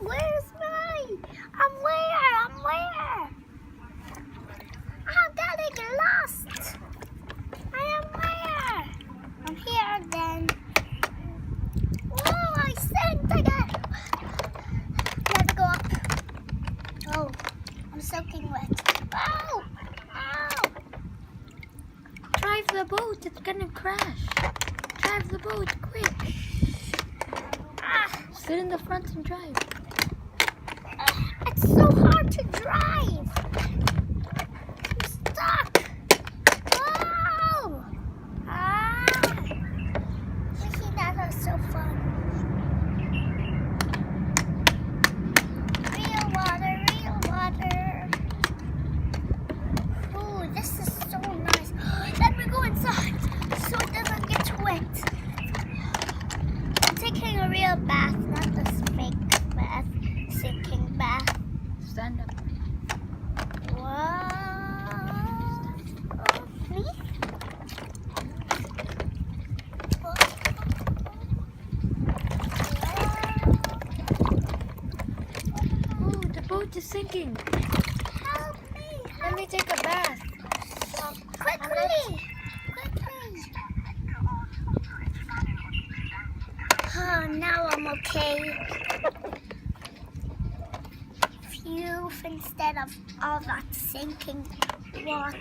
Where's my? I'm where? I'm getting lost. I am where? I'm here then. Whoa, I sank again. Never go up. Oh, I'm soaking wet. Ow! Ow! Drive the boat, it's gonna crash. Drive the boat, quick. Sit in the front and drive. It's so hard to drive. I'm stuck. Whoa! Wishing that was so fun. Real water. Ooh, this is so nice. Let me go inside so it doesn't get wet. I'm taking a real bath, not this fake bath, sinking bath. Stand up. Wow. Oh, please. Oh, the boat is sinking. Help me. Let me take a bath. Quickly. Oh, now I'm okay. Phew, instead of all that sinking water.